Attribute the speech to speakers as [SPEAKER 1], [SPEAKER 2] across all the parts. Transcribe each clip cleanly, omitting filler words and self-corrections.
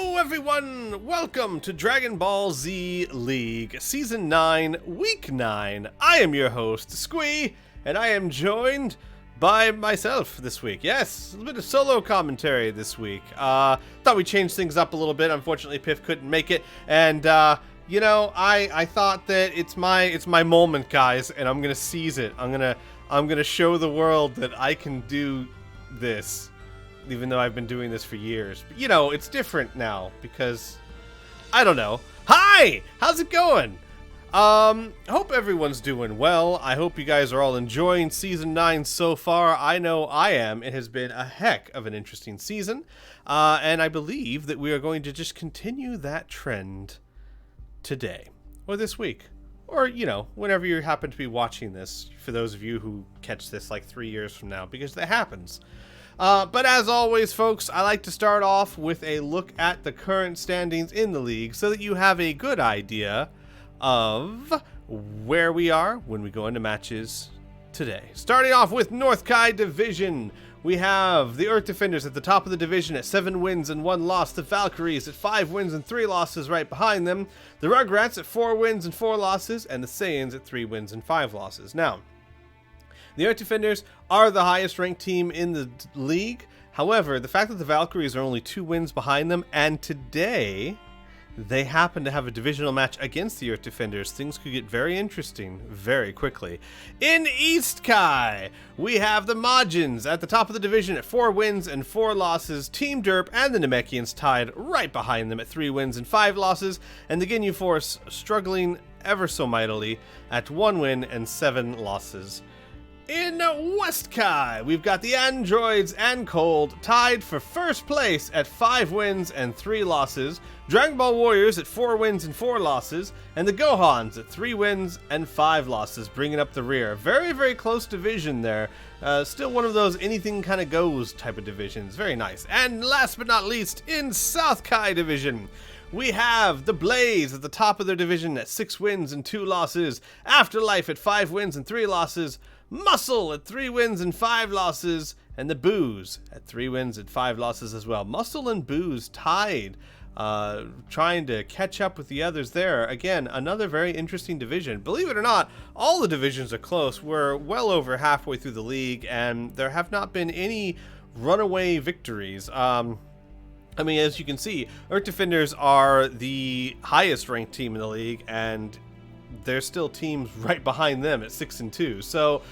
[SPEAKER 1] Hello everyone! Welcome to Dragonball Z League, Season 9, Week 9. I am your host, Squee, and I am joined by myself this week. Yes, a bit of solo commentary this week. Thought we'd change things up a little bit. Unfortunately, Piff couldn't make it, and you know, I thought that it's my moment, guys, and I'm gonna seize it. I'm gonna show the world that I can do this. Even though I've been doing this for years. But, you know, it's different now because, I don't know. Hi! How's it going? Hope everyone's doing well. I hope you guys are all enjoying Season 9 so far. I know I am. It has been a heck of an interesting season. And I believe that we are going to just continue that trend today. Or this week. Or, you know, whenever you happen to be watching this. For those of you who catch this like 3 years from now. Because that happens. But as always, folks, I like to start off with a look at the current standings in the league so that you have a good idea of where we are when we go into matches today. Starting off with North Kai Division, we have the Earth Defenders at the top of the division at 7 wins and 1 loss. The Valkyries at 5 wins and 3 losses right behind them. The Rugrats at 4 wins and 4 losses. And the Saiyans at 3 wins and 5 losses. Now, the Earth Defenders are the highest ranked team in the league. However, the fact that the Valkyries are only 2 wins behind them, and today they happen to have a divisional match against the Earth Defenders, things could get very interesting very quickly. In East Kai, we have the Majins at the top of the division at 4 wins and 4 losses. Team Derp and the Namekians tied right behind them at 3 wins and 5 losses. And the Ginyu Force struggling ever so mightily at 1 win and 7 losses. In West Kai, we've got the Androids and Cold tied for first place at 5 wins and 3 losses, Dragon Ball Warriors at 4 wins and 4 losses, and the Gohans at 3 wins and 5 losses, bringing up the rear. Very, very close division there. Still one of those anything kind of goes type of divisions. Very nice. And last but not least, in South Kai Division, we have the Blaze at the top of their division at 6 wins and 2 losses, Afterlife at 5 wins and 3 losses, Muscle at 3 wins and 5 losses, and the Buus at 3 wins and 5 losses as well. Muscle and Buus tied, trying to catch up with the others there. Again, another very interesting division. Believe it or not, all the divisions are close. We're well over halfway through the league, and there have not been any runaway victories. I mean, as you can see, Earth Defenders are the highest ranked team in the league, and there's still teams right behind them at 6 and 2. So,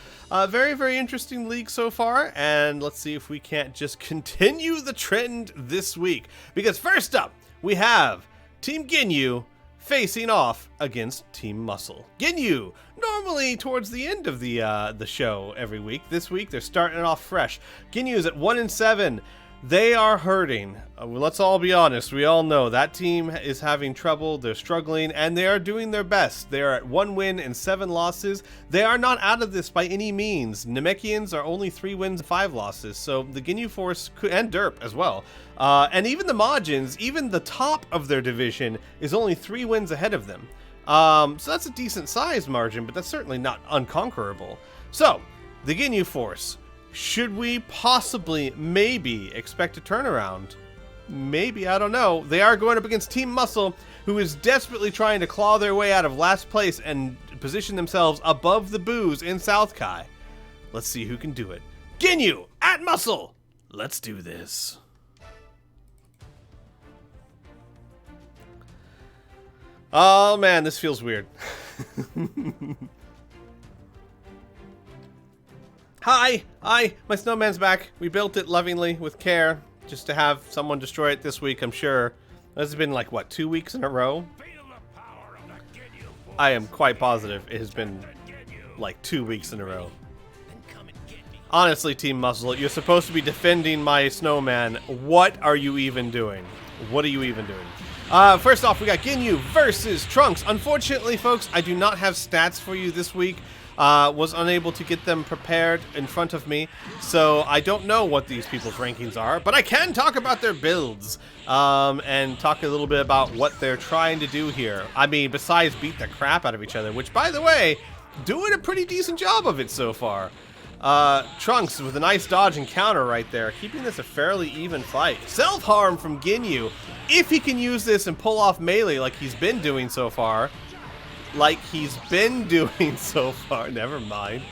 [SPEAKER 1] very, very interesting league so far. And let's see if we can't just continue the trend this week. Because first up, we have Team Ginyu facing off against Team Muscle. Ginyu, normally towards the end of the show every week. This week, they're starting it off fresh. Ginyu is at 1 and 7. They are hurting. Let's all be honest. We all know that team is having trouble. They're struggling, and they are doing their best. They are at 1 win and 7 losses. They are not out of this by any means. Namekians are only 3 wins and 5 losses. So the Ginyu Force and Derp as well. And even the Majins, even the top of their division, is only 3 wins ahead of them. So that's a decent size margin, but that's certainly not unconquerable. So the Ginyu Force. Should we possibly, maybe, expect a turnaround? Maybe, I don't know. They are going up against Team Muscle, who is desperately trying to claw their way out of last place and position themselves above the Buus in South Kai. Let's see who can do it. Ginyu at Muscle! Let's do this. Oh man, this feels weird. Hi, my snowman's back. We built it lovingly with care, just to have someone destroy it this week, I'm sure. This has been like, what, 2 weeks in a row? I am quite positive it has been like 2 weeks in a row. Honestly, Team Muscle, you're supposed to be defending my snowman. What are you even doing? What are you even doing? First off, we got Ginyu versus Trunks. Unfortunately, folks, I do not have stats for you this week. Was unable to get them prepared in front of me, so I don't know what these people's rankings are, but I can talk about their builds, and talk a little bit about what they're trying to do here. I mean, besides beat the crap out of each other, which, by the way, doing a pretty decent job of it so far. Trunks with a nice dodge and counter right there, keeping this a fairly even fight. Self-harm from Ginyu. If he can use this and pull off melee like he's been doing so far. Never mind.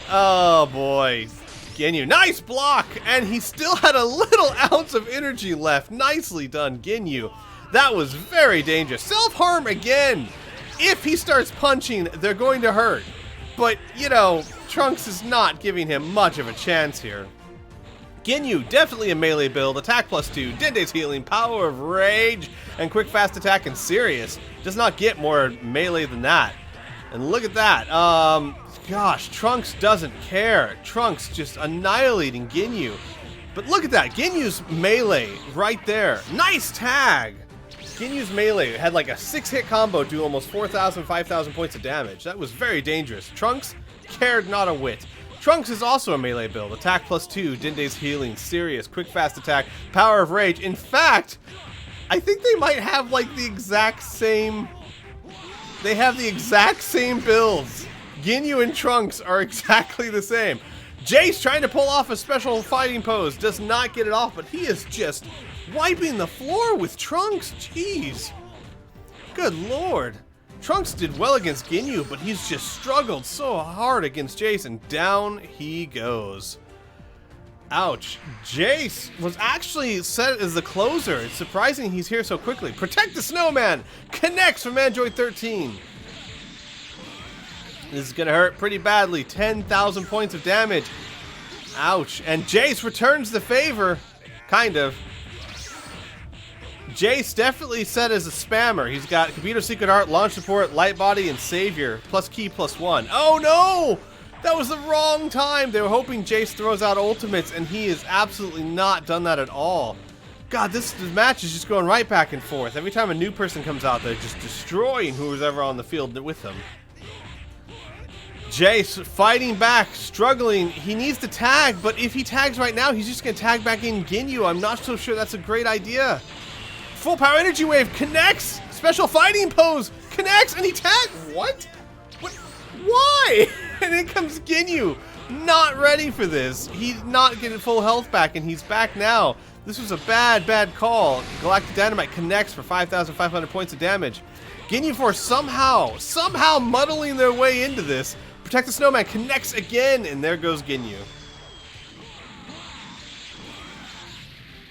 [SPEAKER 1] Oh, boy. Ginyu. Nice block! And he still had a little ounce of energy left. Nicely done, Ginyu. That was very dangerous. Self-harm again. If he starts punching, they're going to hurt. But, you know, Trunks is not giving him much of a chance here. Ginyu, definitely a melee build. Attack +2, Dende's healing, power of rage, and quick fast attack and serious. Does not get more melee than that. And look at that. Gosh, Trunks doesn't care. Trunks just annihilating Ginyu. But look at that. Ginyu's melee right there. Nice tag. Ginyu's melee had like a 6-hit combo, do almost 4,000, 5,000 points of damage. That was very dangerous. Trunks cared not a whit. Trunks is also a melee build. Attack +2, Dende's healing, serious, quick fast attack, power of rage. In fact, I think they might have like the exact same... They have the exact same builds. Ginyu and Trunks are exactly the same. Jace trying to pull off a special fighting pose. Does not get it off, but he is just wiping the floor with Trunks. Jeez. Good lord. Trunks did well against Ginyu, but he's just struggled so hard against Jace, and down he goes. Ouch. Jace was actually set as the closer. It's surprising he's here so quickly. Protect the Snowman! Connects from Android 13. This is gonna hurt pretty badly. 10,000 points of damage. Ouch. And Jace returns the favor. Kind of. Jace definitely set as a spammer. He's got Computer Secret Art, Launch Support, Light Body, and Savior. Plus Key, +1. Oh no! That was the wrong time. They were hoping Jace throws out ultimates, and he has absolutely not done that at all. God, this match is just going right back and forth. Every time a new person comes out, they're just destroying who's ever on the field with them. Jace fighting back, struggling. He needs to tag, but if he tags right now, he's just going to tag back in Ginyu. I'm not so sure that's a great idea. Full power energy wave connects. Special fighting pose connects, and he tags. What? Why? And in comes Ginyu. Not ready for this. He's not getting full health back, and he's back now. This was a bad call. Galactic Dynamite connects for 5,500 points of damage. Ginyu Force somehow muddling their way into this. Protect the Snowman connects again, and there goes Ginyu.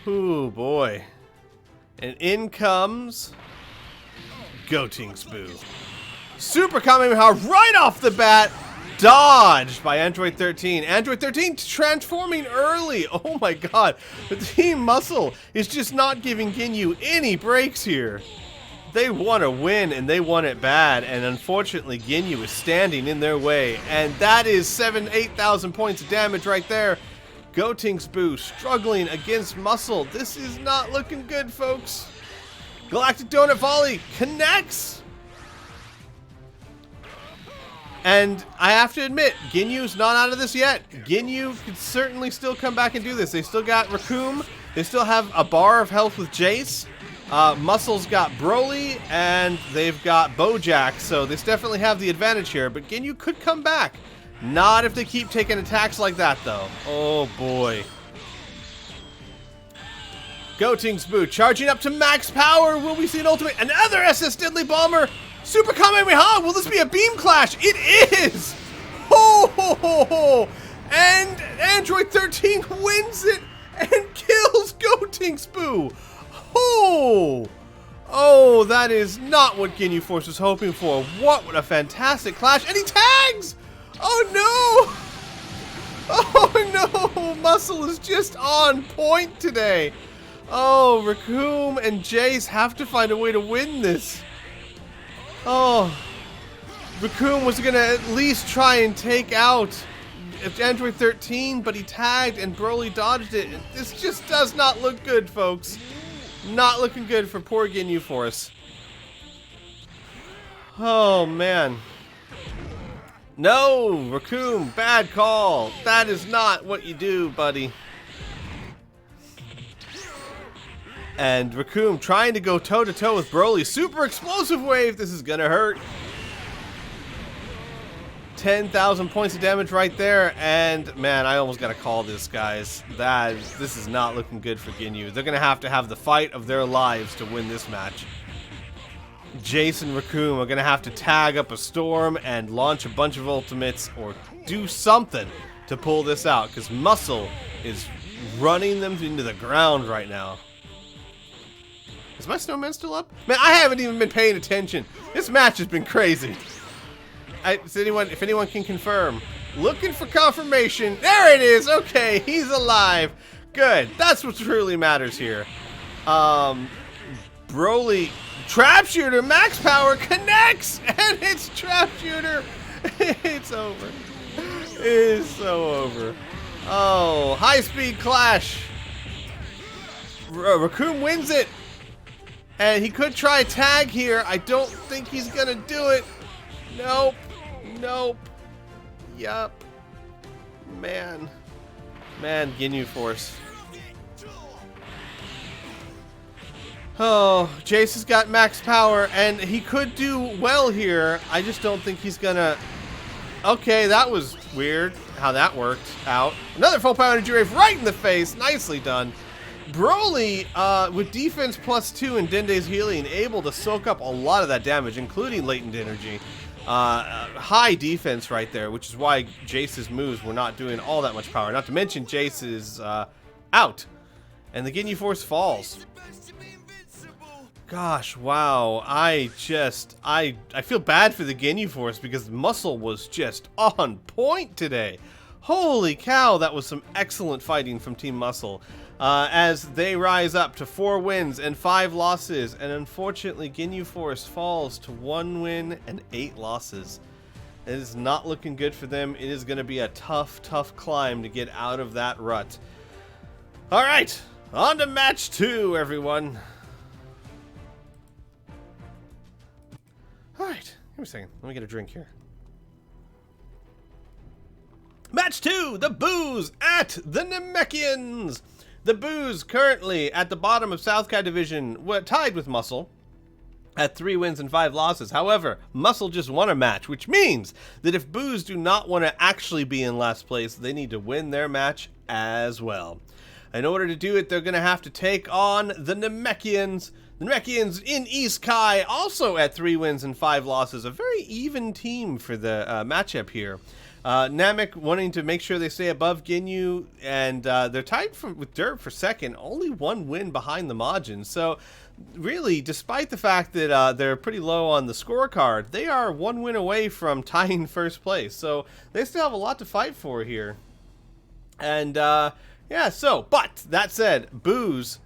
[SPEAKER 1] Ooh, boy. And in comes Goting's Boo. Super Kamehameha right off the bat. Dodged by Android 13. Android 13 transforming early. Oh my god. The Team Muscle is just not giving Ginyu any breaks here. They want to win, and they want it bad, and unfortunately Ginyu is standing in their way, and that is 8,000 points of damage right there. Goting's Boo struggling against Muscle. This is not looking good, folks. Galactic Donut Volley connects. And I have to admit, Ginyu's not out of this yet. Ginyu could certainly still come back and do this. They still got Raccoon. They still have a bar of health with Jace. Muscle's got Broly, and they've got Bojack, so they definitely have the advantage here. But Ginyu could come back. Not if they keep taking attacks like that, though. Oh, boy. Goting's Boo charging up to max power. Will we see an ultimate? Another SS Deadly Bomber. Super Kamehameha. Will this be a beam clash? It is. Ho, ho, ho, ho. And Android 13 wins it and kills Goting's Boo. Oh. Oh, that is not what Ginyu Force was hoping for. What a fantastic clash. And he tags. Oh, no. Oh, no. Muscle is just on point today. Oh, Raccoon and Jace have to find a way to win this. Oh, Raccoon was going to at least try and take out Android 13, but he tagged and Broly dodged it. This just does not look good, folks. Not looking good for poor Ginyu Force. Oh, man. No, Raccoon, bad call. That is not what you do, buddy. And Raccoon trying to go toe-to-toe with Broly. Super explosive wave. This is gonna hurt. 10,000 points of damage right there, and man, I almost got to call this, guys. This is not looking good for Ginyu. They're going to have the fight of their lives to win this match. Jace and Raccoon are going to have to tag up a storm and launch a bunch of ultimates or do something to pull this out, because Muscle is running them into the ground right now. Is my snowman still up? Man, I haven't even been paying attention. This match has been crazy. If anyone can confirm. Looking for confirmation. There it is. Okay, he's alive. Good. That's what truly matters here. Broly, trap shooter, max power connects, and it's trap shooter. It's over. It's so over. Oh, high speed clash. Raccoon wins it. And he could try a tag here. I don't think he's gonna do it. Nope. Nope. Yup. Man. Man, Ginyu Force. Oh, Jace has got max power, and he could do well here. I just don't think he's gonna... Okay, that was weird how that worked out. Another full power energy wave right in the face. Nicely done. Broly, with defense +2 and Dende's healing, able to soak up a lot of that damage, including latent energy. High defense right there, which is why Jace's moves were not doing all that much power. Not to mention Jace is out, and the Ginyu Force falls. Gosh, wow. I feel bad for the Ginyu Force because Muscle was just on point today. Holy cow, that was some excellent fighting from Team Muscle. As they rise up to 4 wins and 5 losses, and unfortunately Ginyu Force falls to 1 win and 8 losses. It is not looking good for them. It is going to be a tough climb to get out of that rut. Alright, on to match 2, everyone. Alright, give me a second. Let me get a drink here. Match 2, the Buus at the Namekians. The Buus currently at the bottom of South Kai Division, tied with Muscle at 3 wins and 5 losses. However, Muscle just won a match, which means that if Buus do not want to actually be in last place, they need to win their match as well. In order to do it, they're going to have to take on the Namekians. The Namekians in East Kai, also at 3 wins and 5 losses. A very even team for the matchup here. Namek wanting to make sure they stay above Ginyu, and they're tied with Dirt for second, only 1 win behind the Majin. So really, despite the fact that they're pretty low on the scorecard, they are 1 win away from tying first place. So they still have a lot to fight for here. And yeah, but that said, Buus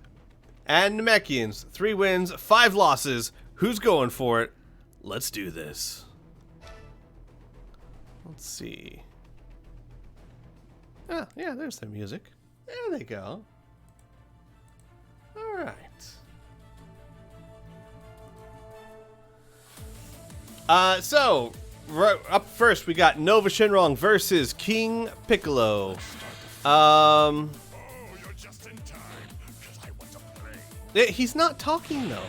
[SPEAKER 1] and Namekians, 3 wins, 5 losses. Who's going for it? Let's do this. Let's see. Ah, yeah, there's the music. There they go. All right. So up first we got Nova Shenron versus King Piccolo. He's not talking though.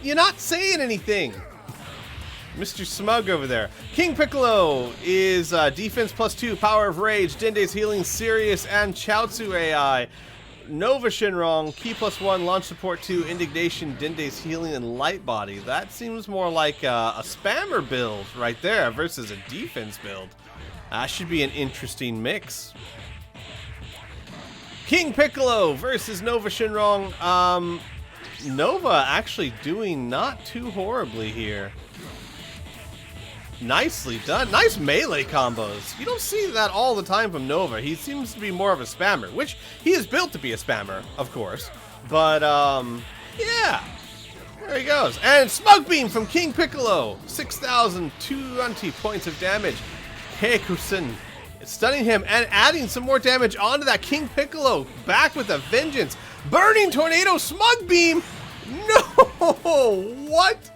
[SPEAKER 1] You're not saying anything. Mr. Smug over there. King Piccolo is defense +2, power of rage, Dende's healing, Sirius, and Chaozu AI. Nova Shenron, key +1, launch support 2, indignation, Dende's healing, and light body. That seems more like a spammer build right there versus a defense build. That should be an interesting mix. King Piccolo versus Nova Shenron. Nova actually doing not too horribly here. Nicely done. Nice melee combos. You don't see that all the time from Nova. He seems to be more of a spammer, which he is built to be a spammer, of course. But, yeah. There he goes. And Smoke Beam from King Piccolo. 6,220 points of damage. Keikusen stunning him and adding some more damage onto that King Piccolo. Back with a vengeance. Burning Tornado Smug Beam. No! What?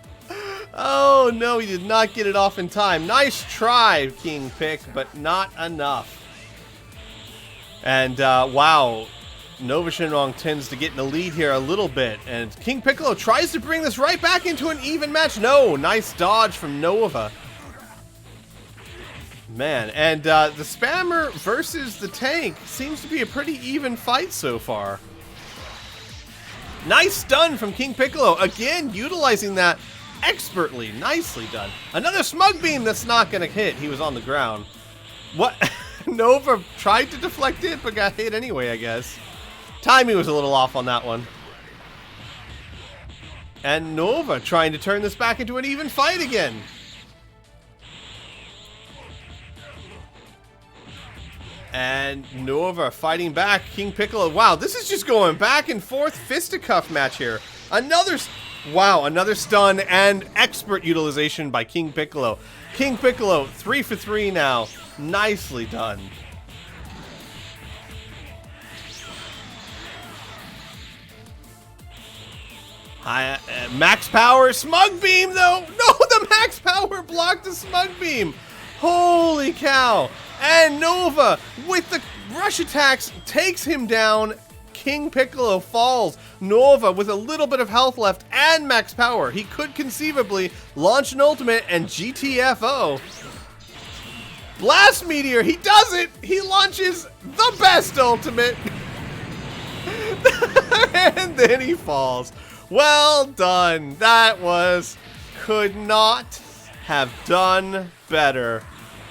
[SPEAKER 1] Oh, no, he did not get it off in time. Nice try, King Pick, but not enough. And, wow, Nova Shenron tends to get in the lead here a little bit. And King Piccolo tries to bring this right back into an even match. No, nice dodge from Nova. Man, and the spammer versus the tank seems to be a pretty even fight so far. Nice stun from King Piccolo. Again, utilizing that expertly. Nicely done. Another smug beam that's not going to hit. He was on the ground. What? Nova tried to deflect it, but got hit anyway, I guess. Timing was a little off on that one. And Nova trying to turn this back into an even fight again. And Nova fighting back. King Piccolo. Wow, this is just going back and forth fisticuff match here. Another stun and expert utilization by King Piccolo. King Piccolo, 3 for 3 now. Nicely done. Max power, smug beam though. No, the max power blocked the smug beam. Holy cow. And Nova, with the rush attacks, takes him down. King Piccolo falls. Nova, with a little bit of health left and max power, he could conceivably launch an ultimate and GTFO. Blast Meteor, he does it! He launches the best ultimate. And then he falls. Well done. That could not have done better.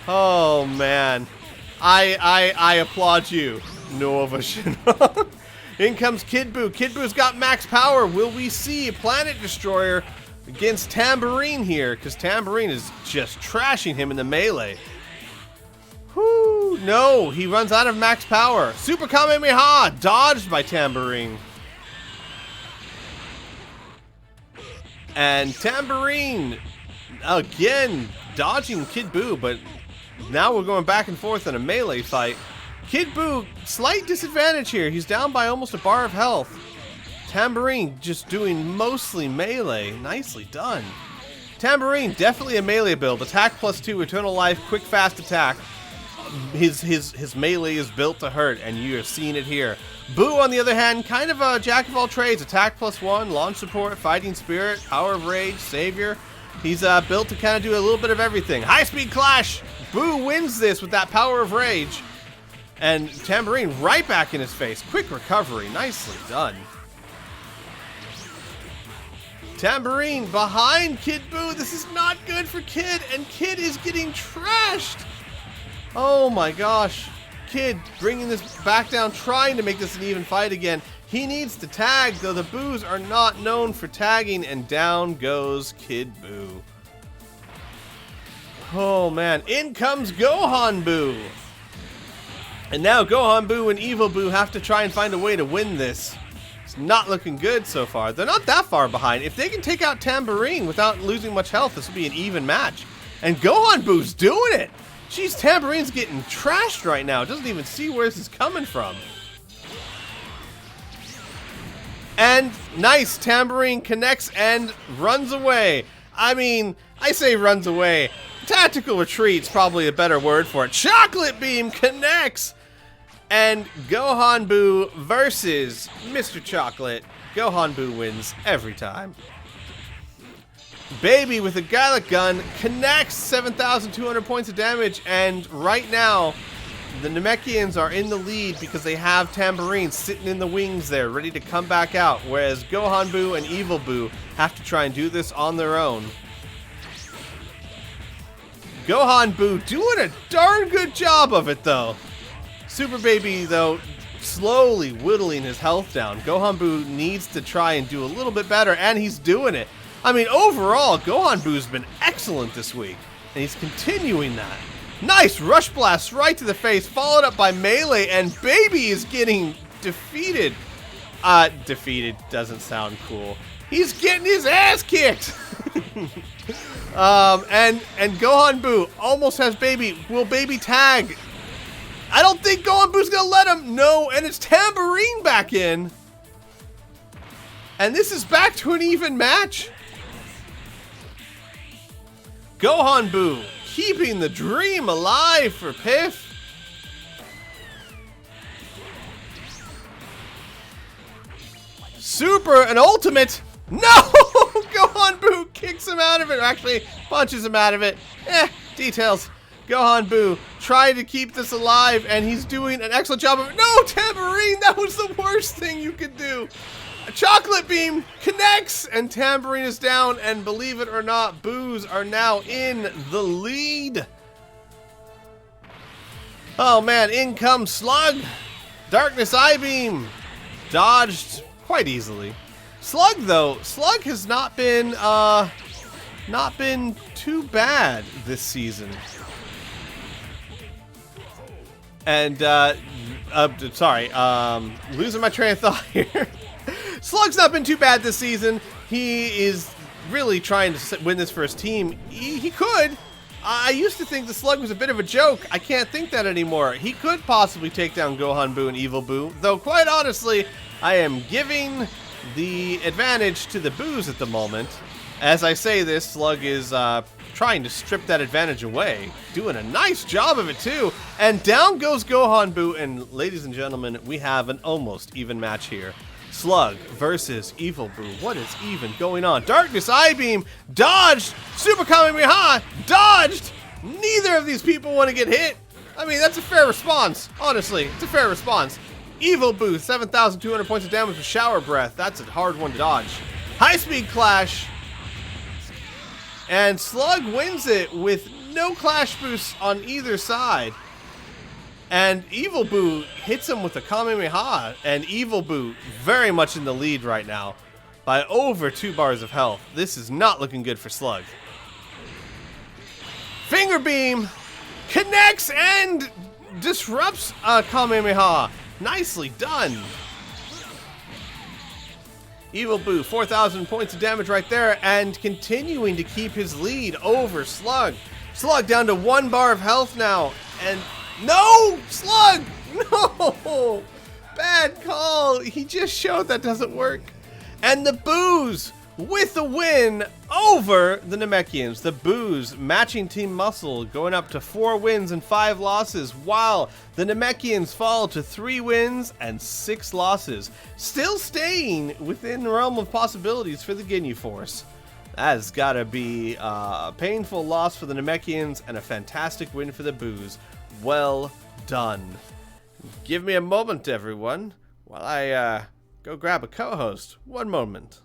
[SPEAKER 1] Oh man, I applaud you, Nova Shenron. In comes Kid Buu. Kid Buu's got max power. Will we see a Planet Destroyer against Tambourine here? Because Tambourine is just trashing him in the melee. Whoo! No, he runs out of max power. Super Kamehameha dodged by Tambourine. And Tambourine again dodging Kid Buu, but now we're going back and forth in a melee fight. Kid Buu, slight disadvantage here. He's down by almost a bar of health. Tambourine just doing mostly melee. Nicely done. Tambourine, definitely a melee build. Attack +2, eternal life, quick fast attack. His melee is built to hurt, and you're seeing it here. Buu, on the other hand, kind of a jack of all trades. Attack +1, launch support, fighting spirit, power of rage, savior. He's built to kind of do a little bit of everything. High speed clash. Buu wins this with that power of rage. And Tambourine right back in his face. Quick recovery. Nicely done. Tambourine behind Kid Buu. This is not good for Kid. And Kid is getting trashed. Oh my gosh. Kid bringing this back down, trying to make this an even fight again. He needs to tag, though the Buus are not known for tagging. And down goes Kid Buu. Oh man. In comes Gohan Buu. And now Gohan Buu and Evil Buu have to try and find a way to win this. It's not looking good so far. They're not that far behind. If they can take out Tambourine without losing much health, this will be an even match. And Gohan Buu's doing it! Jeez, Tambourine's getting trashed right now. Doesn't even see where this is coming from. And nice, Tambourine connects and runs away. I mean, I say runs away. Tactical retreat's probably a better word for it. Chocolate Beam connects! And Gohan Buu versus Mr. Chocolate. Gohan Buu wins every time. Baby with a Gallic Gun connects 7,200 points of damage. And right now, the Namekians are in the lead because they have Tambourine sitting in the wings there, ready to come back out. Whereas Gohan Buu and Evil Buu have to try and do this on their own. Gohan Buu doing a darn good job of it, though. Super Baby, though, slowly whittling his health down. Gohan Buu needs to try and do a little bit better, and he's doing it. I mean, overall, Gohan Buu's been excellent this week, and he's continuing that. Nice Rush Blast right to the face, followed up by Melee, and Baby is getting defeated. Defeated doesn't sound cool. He's getting his ass kicked! And Gohan Buu almost has Baby. Will Baby tag? I don't think Gohan Buu's gonna let him. No, and it's Tambourine back in. And this is back to an even match. Gohan Buu keeping the dream alive for Piff. Super and ultimate. No! Gohan Buu kicks him out of it. Or actually, punches him out of it. Details. Gohan Buu trying to keep this alive, and he's doing an excellent job of it. No, Tambourine! That was the worst thing you could do. A chocolate beam connects, and Tambourine is down, and believe it or not, Buus are now in the lead. Oh man, in comes Slug. Darkness Eye Beam. Dodged quite easily. Slug though, Slug has not been too bad this season. And losing my train of thought here. Slug's not been too bad this season. He is really trying to win this for his team. He could. I used to think the Slug was a bit of a joke. I can't think that anymore. He could possibly take down Gohan Buu and Evil Buu, though quite honestly, I am giving the advantage to the Buus at the moment. As I say this, Slug is trying to strip that advantage away. Doing a nice job of it too. And down goes Gohan Buu, and ladies and gentlemen, we have an almost even match here. Slug versus Evil Buu. What is even going on? Darkness Eye Beam dodged. Super Kamehameha dodged. Neither of these people want to get hit. I mean, that's a fair response. Honestly, it's a fair response. Evil Buu, 7,200 points of damage with Shower Breath. That's a hard one to dodge. High Speed Clash. And Slug wins it with no Clash boosts on either side. And Evil Buu hits him with a Kamehameha, and Evil Buu very much in the lead right now by over 2 bars of health. This is not looking good for Slug. Finger Beam connects and disrupts Kamehameha. Nicely done. Evil Buu, 4,000 points of damage right there, and continuing to keep his lead over Slug. Slug down to 1 bar of health now, and no! Slug! No! Bad call. He just showed that doesn't work. And the Buus with the win over the Namekians. The Buus matching Team Muscle, going up to 4 wins and 5 losses, while the Namekians fall to 3 wins and 6 losses. Still staying within the realm of possibilities for the Ginyu Force. That has got to be a painful loss for the Namekians and a fantastic win for the Buus. Well done. Give me a moment, everyone, while I go grab a co-host. One moment.